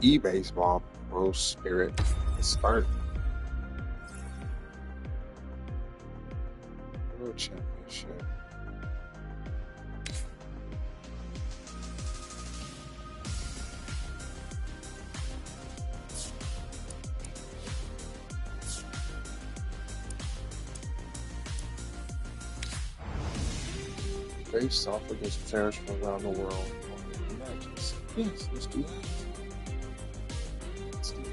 E-baseball Pro Spirit Spark World Championship. Face off against players from around the world. Matches. Yes, let's do that. Let's do that.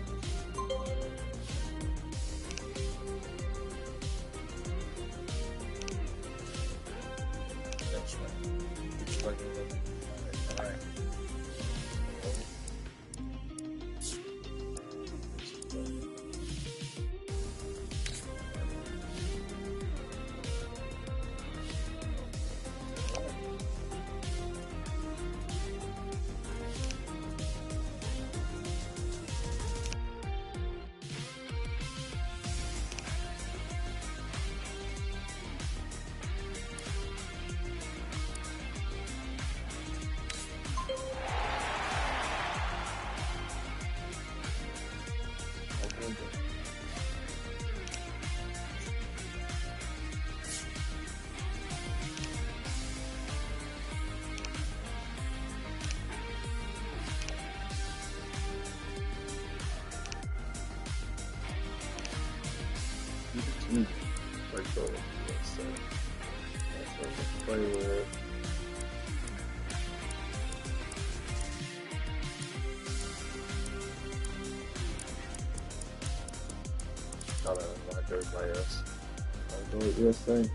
That's right. Looks like it. All right. Like so, that's what I'm playing with. Got a blacker by us. I'll do it this thing.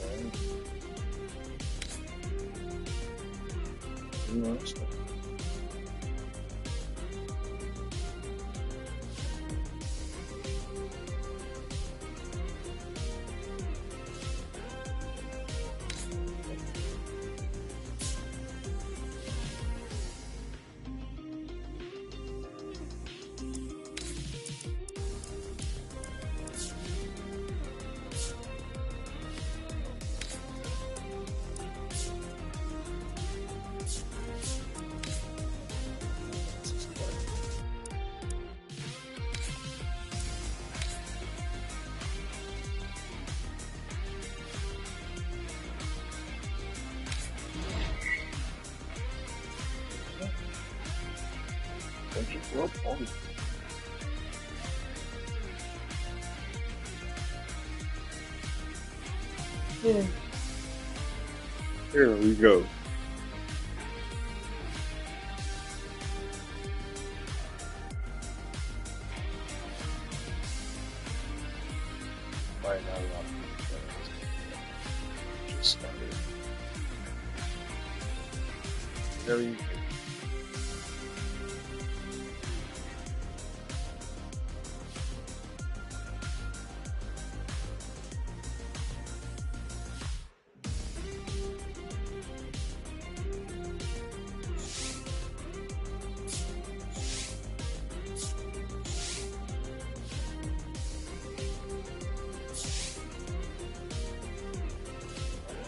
Alright. Nice one. Thank you for a point. Here we go. Right now, a lot of people just started. Very easy.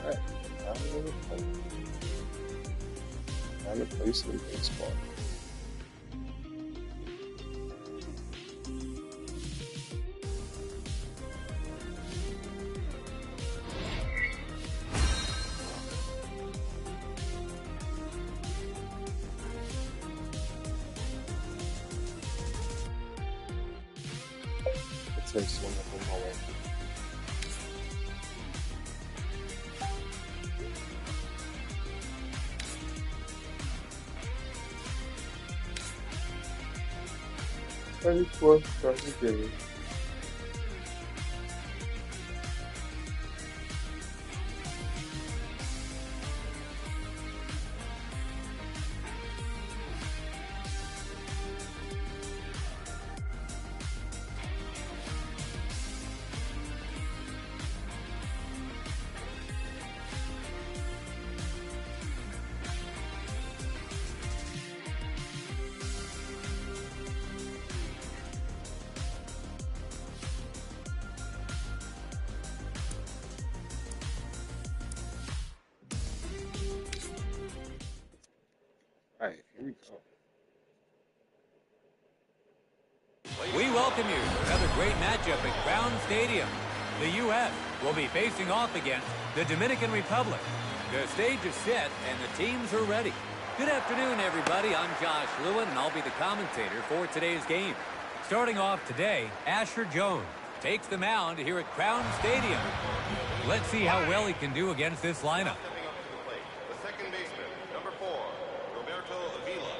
Alright, time to play some baseball. It takes one of them away. Trying to get it. Alright, here we go. We welcome you to another great matchup at Crown Stadium. The U.S. will be facing off against the Dominican Republic. The stage is set and the teams are ready. Good afternoon, everybody. I'm Josh Lewin, and I'll be the commentator for today's game. Starting off today, Asher Jones takes the mound here at Crown Stadium. Let's see how well he can do against this lineup. The second baseman, number 4, Roberto Avila.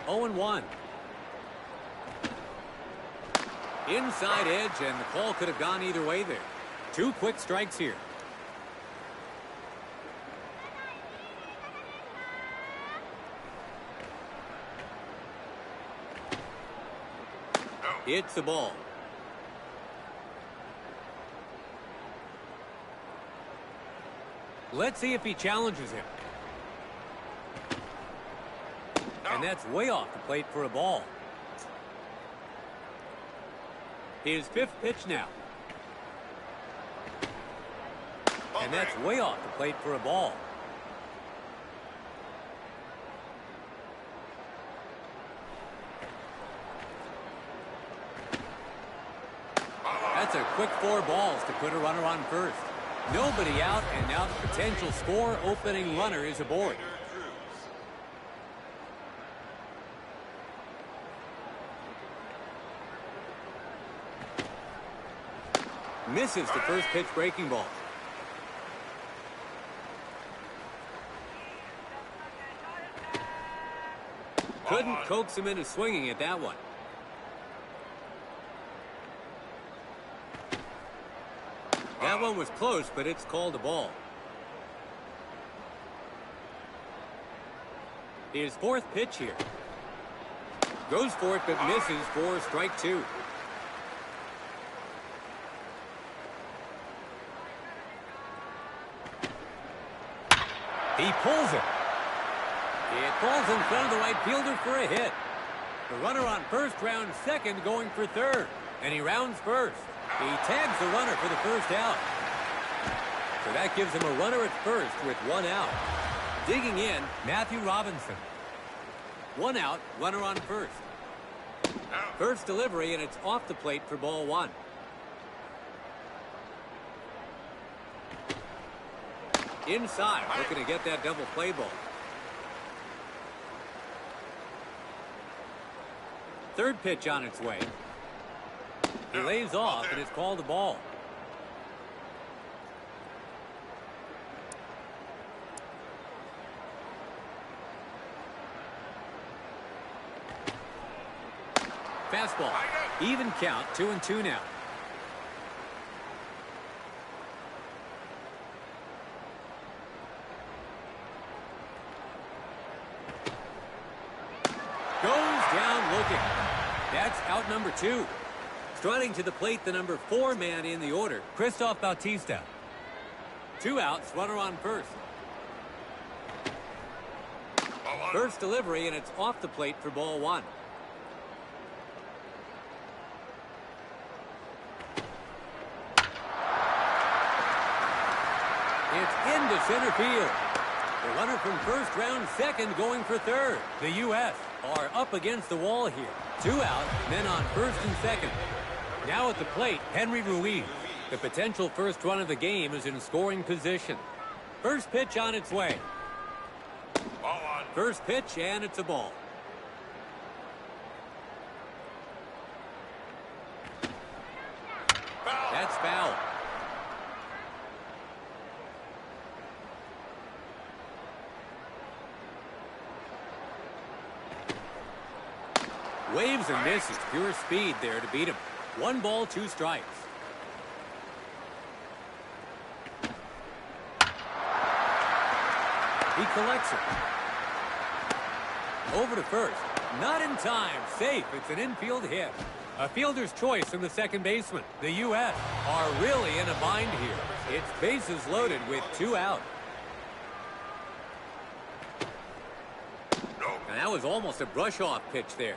Oh, 0-1. Inside edge, and the call could have gone either way there. 2 quick strikes here. It's the ball. Let's see if he challenges him. And that's way off the plate for a ball. His 5th pitch now. And that's way off the plate for a ball. That's a quick 4 balls to put a runner on first. Nobody out, and now the potential score opening runner is aboard. Misses the first pitch breaking ball. Couldn't coax him into swinging at that one. That one was close, but it's called a ball. His 4th pitch here. Goes for it, but misses for strike 2. He pulls it. It falls in front of the right fielder for a hit. The runner on first rounds second, going for third. And he rounds first. He tags the runner for the first out. So that gives him a runner at first with 1 out. Digging in, Matthew Robinson. 1 out, runner on first. First delivery, and it's off the plate for ball 1. Inside, looking to get that double play ball. 3rd pitch on its way. He lays off, and it's called a ball. Fastball. Even count, 2-2 now. That's out number 2. Strutting to the plate, the number 4 man in the order, Christoph Bautista. 2 outs, runner on first. First delivery, and it's off the plate for ball 1. It's into center field. The runner from first round second, going for third. The U.S. are up against the wall here. 2 out, men on first and second. Now at the plate, Henry Ruiz. The potential first run of the game is in scoring position. First pitch on its way. First pitch, and it's a ball. That's foul. Waves and misses. Pure speed there to beat him. 1 ball, 2 strikes. He collects it. Over to first. Not in time. Safe. It's an infield hit. A fielder's choice from the second baseman. The U.S. are really in a bind here. It's bases loaded with 2 out. And that was almost a brush-off pitch there.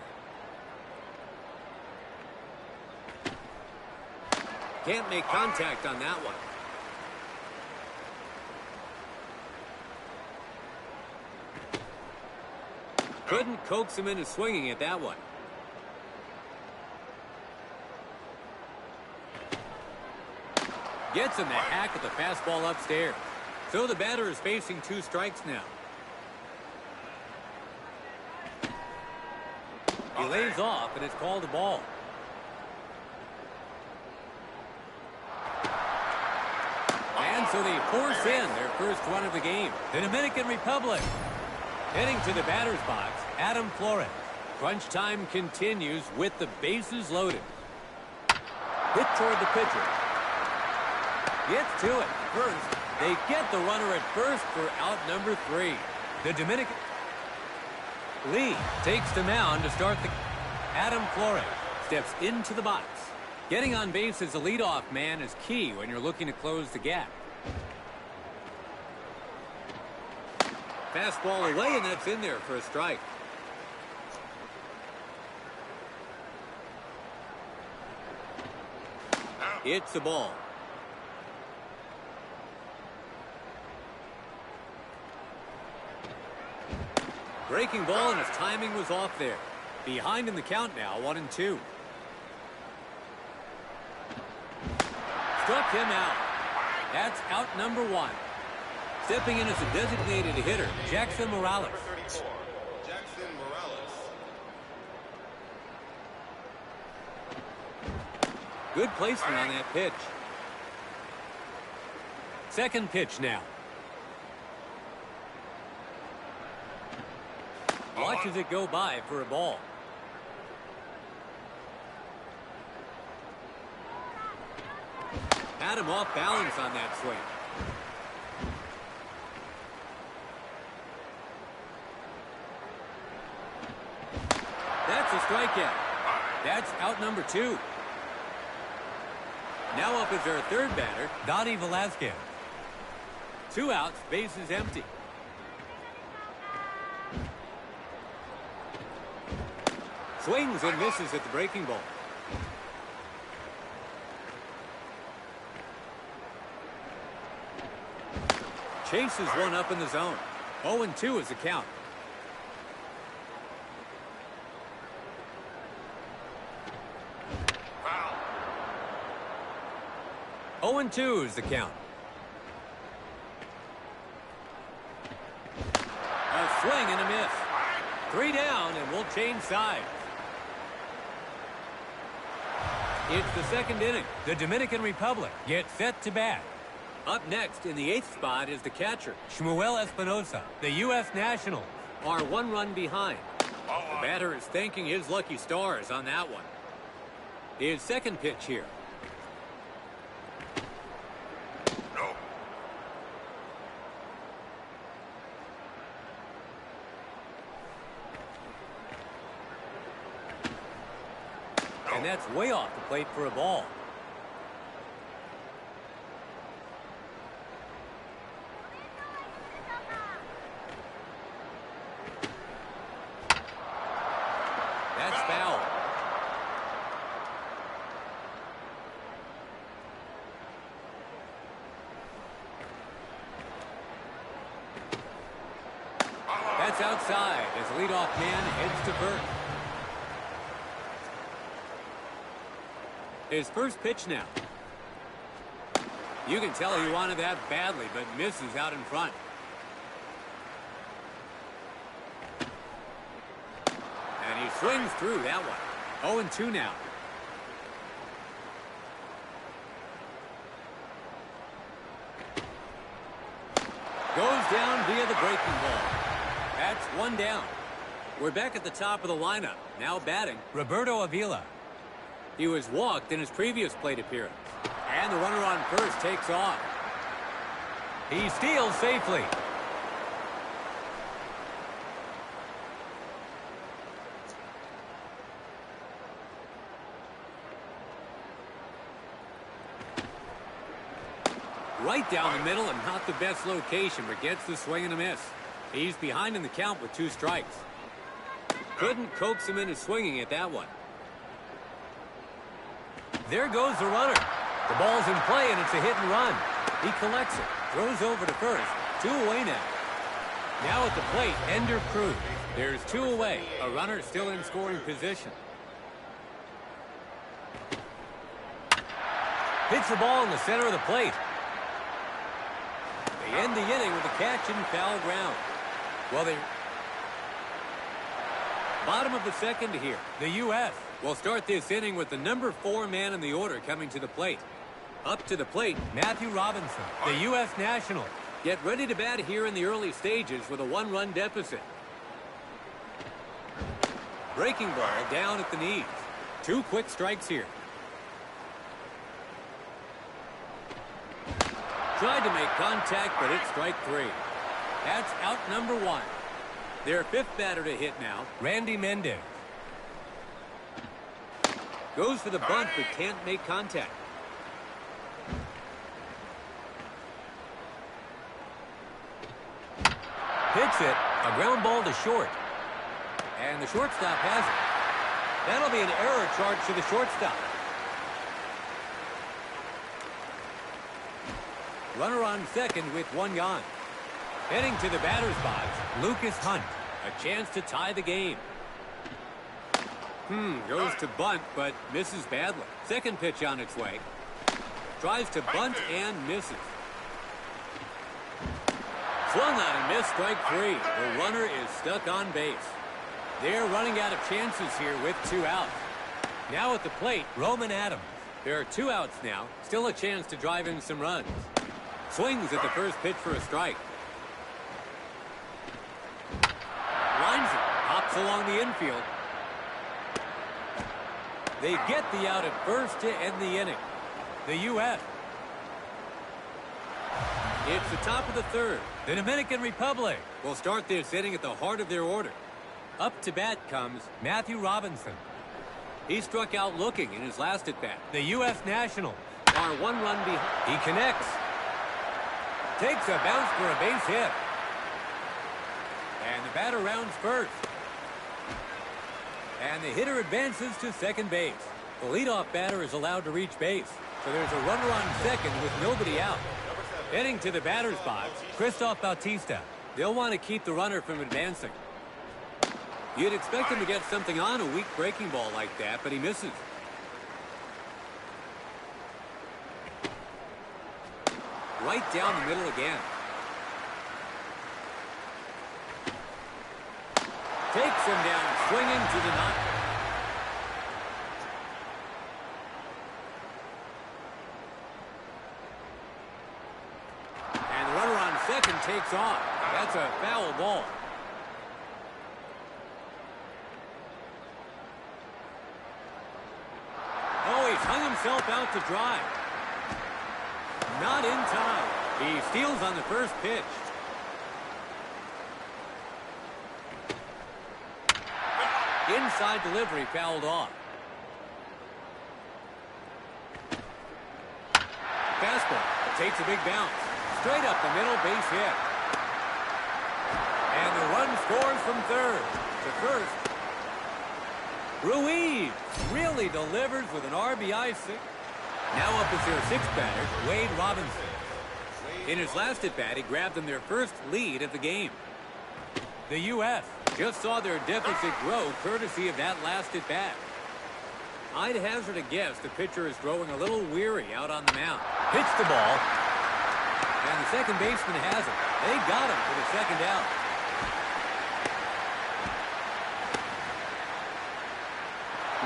Can't make contact on that one. Couldn't coax him into swinging at that one. Gets him the hack at the fastball upstairs. So the batter is facing 2 strikes now. He lays off, and it's called a ball. And so they force in their first run of the game. The Dominican Republic. Heading to the batter's box, Adam Flores. Crunch time continues with the bases loaded. Hit toward the pitcher. Gets to it first. They get the runner at first for out number 3. The Dominican... Lee takes the mound to start the... Adam Flores steps into the box. Getting on base as a leadoff man is key when you're looking to close the gap. Fastball away, and that's in there for a strike. It's a ball. Breaking ball, and his timing was off there. Behind in the count now, 1-2. Struck him out. That's out number 1. Stepping in as a designated hitter, Jackson Morales. Number 34, Jackson Morales. Good placement on that pitch. Second pitch now. Watches it go by for a ball. Had him off balance on that swing. That's a strikeout. That's out number 2. Now up is our third batter, Dottie Velasquez. 2 outs, bases empty. Swings and misses at the breaking ball. Chases one up in the zone. 0-2 is the count. Foul. 0-2 is the count. A swing and a miss. 3 down, and we'll change sides. It's the second inning. The Dominican Republic gets set to bat. Up next in the 8th spot is the catcher, Shmuel Espinosa. The U.S. Nationals are 1 run behind. The batter is thanking his lucky stars on that one. His second pitch here. No. And that's way off the plate for a ball. That's foul. That's outside as the leadoff man heads to first. His first pitch now. You can tell he wanted that badly, but misses out in front. And he swings through that one. 0-2 now. Goes down via the breaking ball. That's 1 down. We're back at the top of the lineup. Now batting, Roberto Avila. He was walked in his previous plate appearance. And the runner on first takes off. He steals safely. Right down the middle, and not the best location, but gets the swing and a miss. He's behind in the count with 2 strikes. Couldn't coax him into swinging at that one. There goes the runner. The ball's in play, and it's a hit and run. He collects it, throws over to first. 2 away now. Now at the plate, Ender Cruz. There's 2 away. A runner still in scoring position. Hits the ball in the center of the plate. They end the inning with a catch in foul ground. Well, they... Bottom of the second here. The U.S. will start this inning with the number 4 man in the order coming to the plate. Up to the plate, Matthew Robinson, the U.S. National. Get ready to bat here in the early stages with a 1-run deficit. Breaking ball down at the knees. 2 quick strikes here. Tried to make contact, but it's strike 3. That's out number 1. Their 5th batter to hit now, Randy Mendez. Goes for the bunt, but can't make contact. Hits it, a ground ball to short. And the shortstop has it. That'll be an error charge to the shortstop. Runner on second with 1 gone. Heading to the batter's box, Lucas Hunt. A chance to tie the game. Goes to bunt, but misses badly. Second pitch on its way. Tries to bunt and misses. Swung on and missed, strike 3. The runner is stuck on base. They're running out of chances here with 2 outs. Now at the plate, Roman Adams. There are 2 outs now. Still a chance to drive in some runs. Swings at the first pitch for a strike. Lines it. Hops along the infield. They get the out at first to end the inning. The U.S. It's the top of the 3rd. The Dominican Republic will start this inning at the heart of their order. Up to bat comes Matthew Robinson. He struck out looking in his last at bat. The U.S. Nationals are 1 run behind. He connects. Takes a bounce for a base hit. And the batter rounds first. And the hitter advances to second base. The leadoff batter is allowed to reach base. So there's a runner on second with nobody out. Heading to the batter's box, Christoph Bautista. They'll want to keep the runner from advancing. You'd expect him to get something on a weak breaking ball like that, but he misses. Right down the middle again. Takes him down, swinging to the knock. And the runner on second takes off. That's a foul ball. Oh, he's hung himself out to dry. Not in time. He steals on the first pitch. Inside delivery fouled off. Fastball takes a big bounce. Straight up the middle, base hit. And the run scores from third. To first. Ruiz really delivers with an RBI 6. Now up is their 6th batter, Wade Robinson. In his last at-bat, he grabbed them their first lead of the game. The U.S. just saw their deficit grow courtesy of that last at-bat. I'd hazard a guess the pitcher is growing a little weary out on the mound. Hits the ball. And the second baseman has it. They got him for the second out.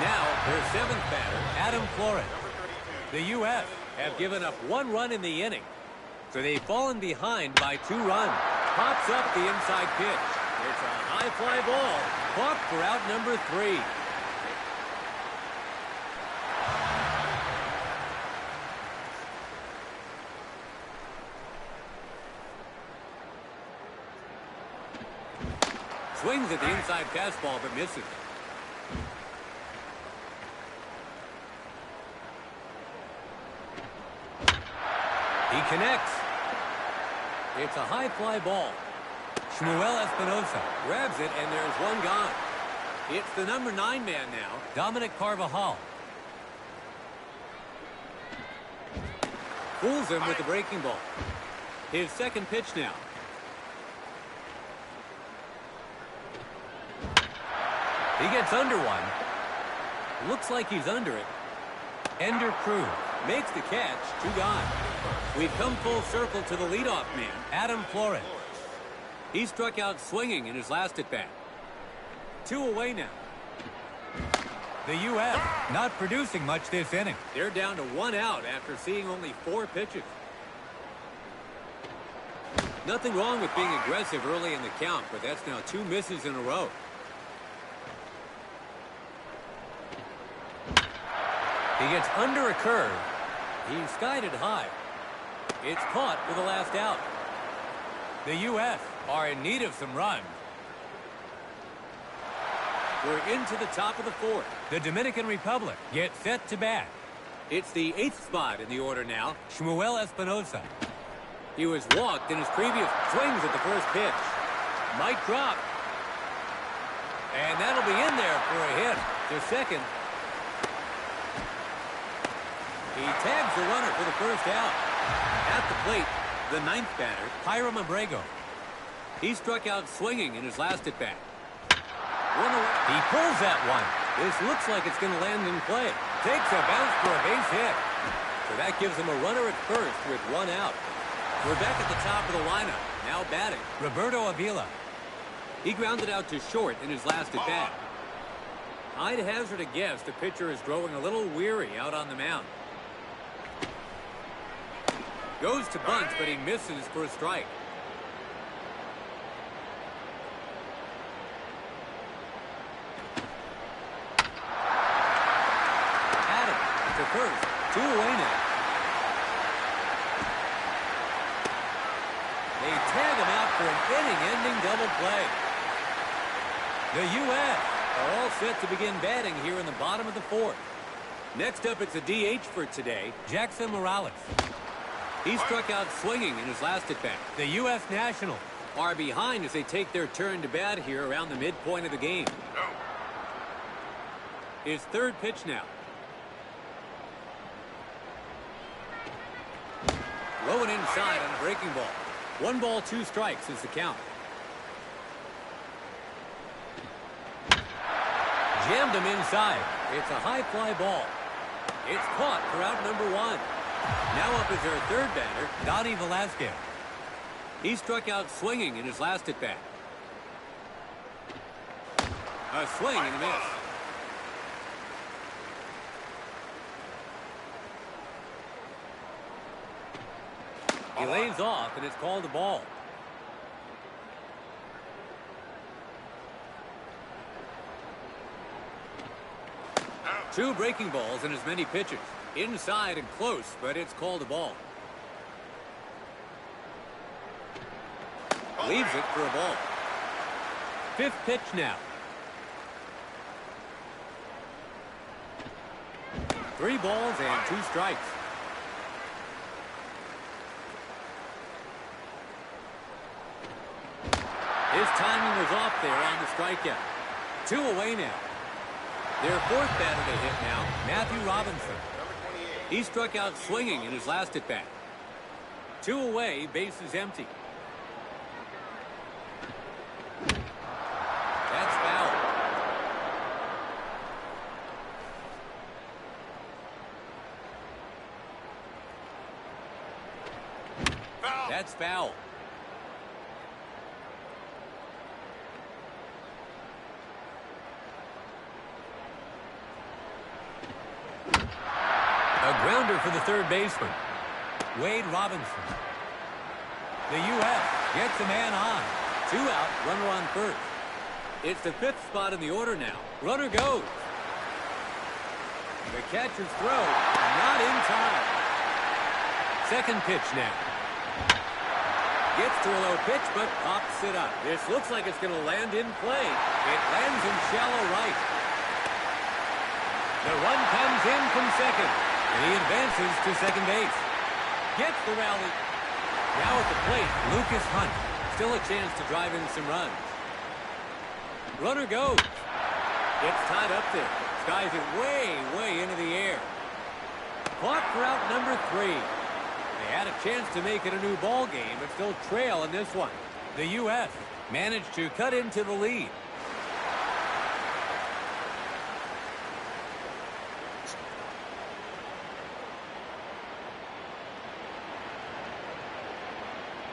Now, their 7th batter, Adam Flores. The U.S. have given up 1 run in the inning. So they've fallen behind by 2 runs. Pops up the inside pitch. It's a high fly ball. Caught for out number 3. Swings at the inside fastball but misses. He connects. It's a high fly ball. Shmuel Espinosa grabs it, and there's 1 gone. It's the number 9 man now, Dominic Carvajal. Fools him with the breaking ball. His second pitch now. He gets under one. Looks like he's under it. Ender Cruz makes the catch. 2 gone. We've come full circle to the leadoff man, Adam Flores. He struck out swinging in his last at-bat. 2 away now. The U.S. not producing much this inning. They're down to 1 out after seeing only 4 pitches. Nothing wrong with being aggressive early in the count, but that's now 2 misses in a row. He gets under a curve. He skied it high. It's caught for the last out. The U.S. are in need of some runs. We're into the top of the 4th. The Dominican Republic gets set to bat. It's the 8th spot in the order now, Shmuel Espinosa. He was walked in his previous swings at the first pitch. Might drop. And that'll be in there for a hit to second. He tags the runner for the first out. At the plate, the 9th batter, Hiram Abrego. He struck out swinging in his last at-bat. He pulls that one. This looks like it's going to land in play. Takes a bounce for a base hit. So that gives him a runner at first with 1 out. We're back at the top of the lineup. Now batting, Roberto Avila. He grounded out to short in his last at-bat. I'd hazard a guess the pitcher is growing a little weary out on the mound. Goes to bunt, but he misses for a strike. Adam to first. 2 away now. They tag him out for an inning-ending double play. The U.S. are all set to begin batting here in the bottom of the 4th. Next up, it's a DH for today, Jackson Morales. He struck out swinging in his last at-bat. The U.S. Nationals are behind as they take their turn to bat here around the midpoint of the game. His 3rd pitch now. Low and inside on a breaking ball. 1 ball, 2 strikes is the count. Jammed him inside. It's a high fly ball. It's caught for out number 1. Now up is their 3rd batter, Donnie Velasquez. He struck out swinging in his last at-bat. A swing and a miss. He lays off, and it's called a ball. Two breaking balls and as many pitches. Inside and close, but it's called a ball. Leaves it for a ball. 5th pitch now. 3 balls and 2 strikes. His timing was off there on the strikeout. 2 away now. Their 4th batter to hit now, Matthew Robinson. He struck out swinging in his last at-bat. 2 away, bases empty. That's foul. That's foul. A grounder for the 3rd baseman, Wade Robinson. The U.S. gets a man on. 2 out, runner on first. It's the 5th spot in the order now. Runner goes. The catcher's throw, not in time. 2nd pitch now. Gets to a low pitch, but pops it up. This looks like it's going to land in play. It lands in shallow right. The run comes in from second, and he advances to second base. Gets the rally. Now at the plate, Lucas Hunt. Still a chance to drive in some runs. Runner goes. It's tied up there. Skies it way into the air. Clock for out number 3. They had a chance to make it a new ball game, but still trail in this one. The U.S. managed to cut into the lead.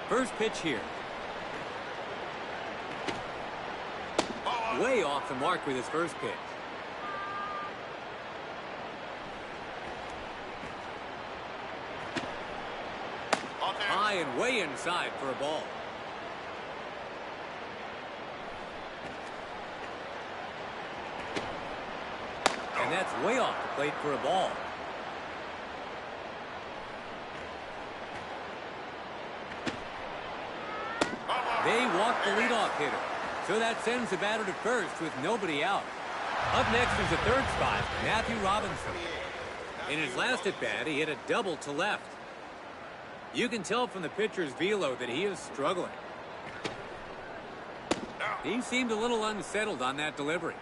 First pitch here. Way off the mark with his first pitch. High and way inside for a ball. And that's way off the plate for a ball. They walk the leadoff hitter. So that sends the batter to first with nobody out. Up next is the third spot, Matthew Robinson. In his last at-bat, he hit a double to left. You can tell from the pitcher's velo that he is struggling. He seemed a little unsettled on that delivery.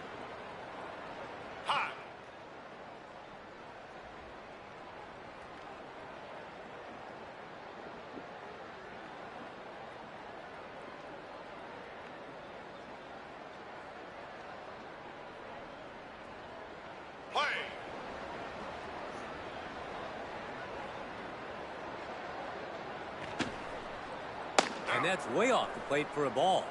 And that's way off the plate for a ball.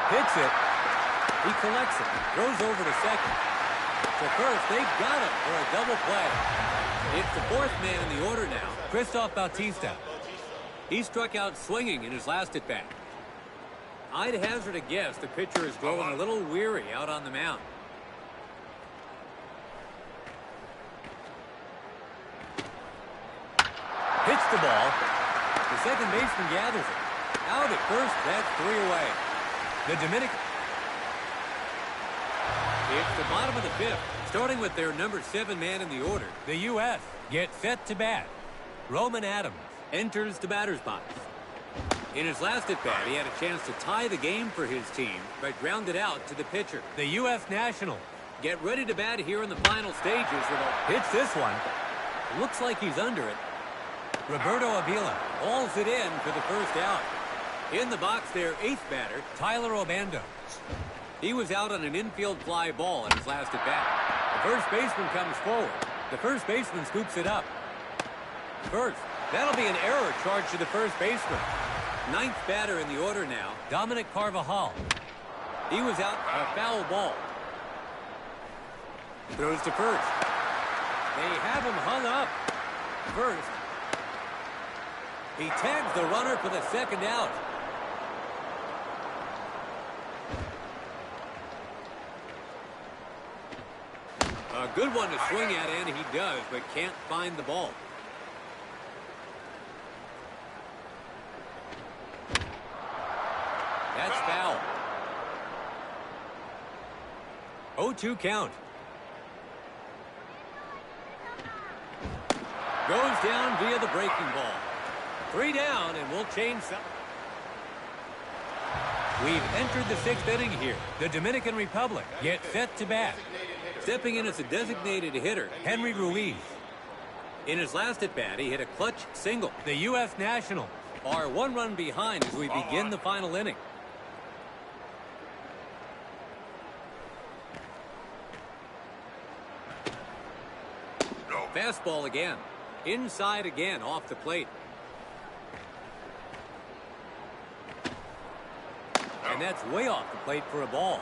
Hits it. He collects it. Throws over to second. To first, they've got him for a double play. It's the fourth man in the order now, Christoph Bautista. He struck out swinging in his last at-bat. I'd hazard a guess the pitcher is growing a little weary out on the mound. Hits the ball. The second baseman gathers it. Out at first, that's 3 away. The Dominican. It's the bottom of the 5th. Starting with their number 7 man in the order, the U.S. get set to bat. Roman Adams enters the batter's box. In his last at-bat, he had a chance to tie the game for his team, but grounded out to the pitcher. The U.S. Nationals get ready to bat here in the final stages with a hits this one. Looks like he's under it. Roberto Avila hauls it in for the first out. In the box, their 8th batter, Tyler Obando. He was out on an infield fly ball in his last at-bat. The first baseman comes forward. The first baseman scoops it up. First, that'll be an error charged to the first baseman. 9th batter in the order now, Dominic Carvajal. He was out on a foul ball. Throws to first. They have him hung up. First. He tags the runner for the second out. A good one to swing at, and he does, but can't find the ball. That's foul. 0-2 count. Goes down via the breaking ball. 3 down, and we'll change some. We've entered the 6th inning here. The Dominican Republic gets set to bat. Stepping in as a designated hitter, Henry Ruiz. In his last at-bat, he hit a clutch single. The U.S. Nationals are 1 run behind as we begin the final inning. Fastball again. Inside again, off the plate. And that's way off the plate for a ball.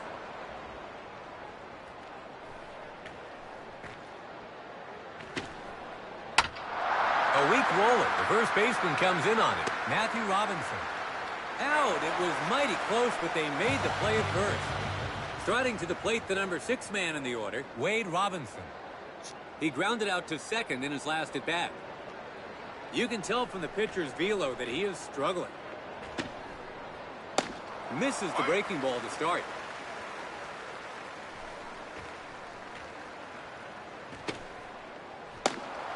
A weak roller. The first baseman comes in on it. Matthew Robinson. Out. It was mighty close, but they made the play at first. Striding to the plate, the number 6 man in the order, Wade Robinson. He grounded out to second in his last at-bat. You can tell from the pitcher's velo that he is struggling. Misses the breaking ball to start.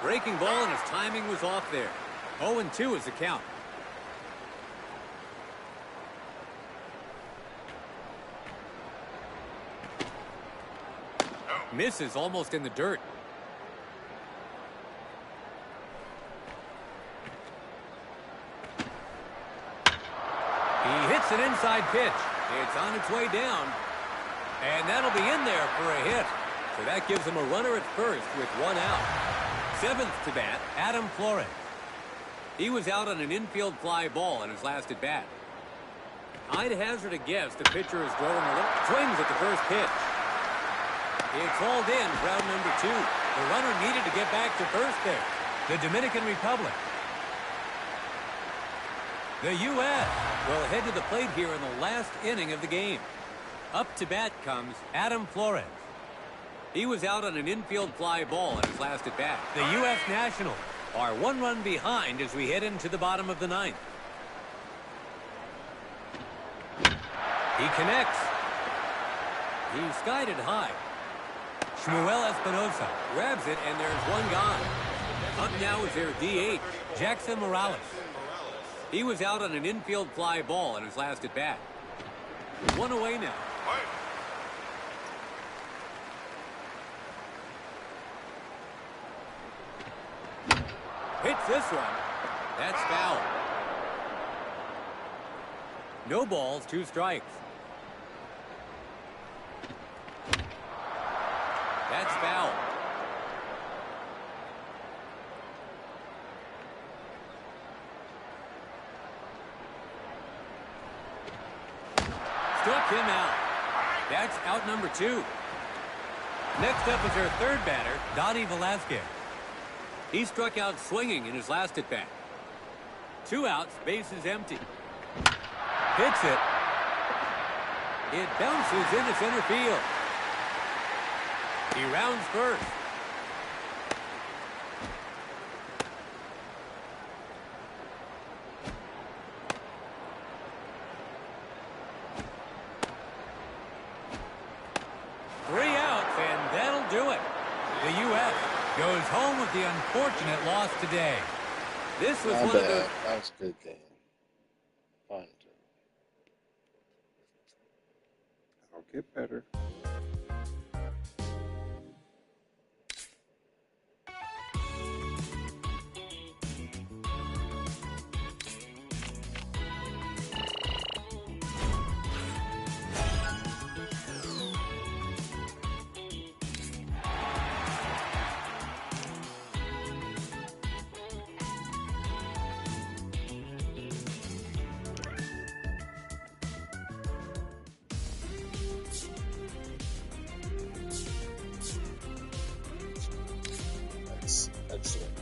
Breaking ball, and his timing was off there. 0-2 is the count. Misses almost in the dirt. He hits an inside pitch. It's on its way down. And that'll be in there for a hit. So that gives him a runner at first with one out. Seventh to bat, Adam Flores. He was out on an infield fly ball in his last at bat. I'd hazard a guess the pitcher is throwing a little swings at the first pitch. It's hauled in for out number 2. The runner needed to get back to first there. The Dominican Republic. The U.S. will head to the plate here in the last inning of the game. Up to bat comes Adam Flores. He was out on an infield fly ball in his last at bat. The U.S. Nationals are 1 run behind as we head into the bottom of the 9th. He connects. He skied it high. Shmuel Espinosa grabs it, and there's one gone. Up now is their DH, Jackson Morales. He was out on an infield fly ball in his last at bat. One away now. Hits this one. That's foul. No balls, 2 strikes. That's foul. Struck him out. That's out number 2. Next up is our third batter, Donnie Velasquez. He struck out swinging in his last at bat. 2 outs, bases empty. Hits it. It bounces into center field. He rounds first. Three outs, and that'll do it. The U.S. goes home with the unfortunate loss today. This was one of those... That was a good game. Fun. I'll get better. Excellent.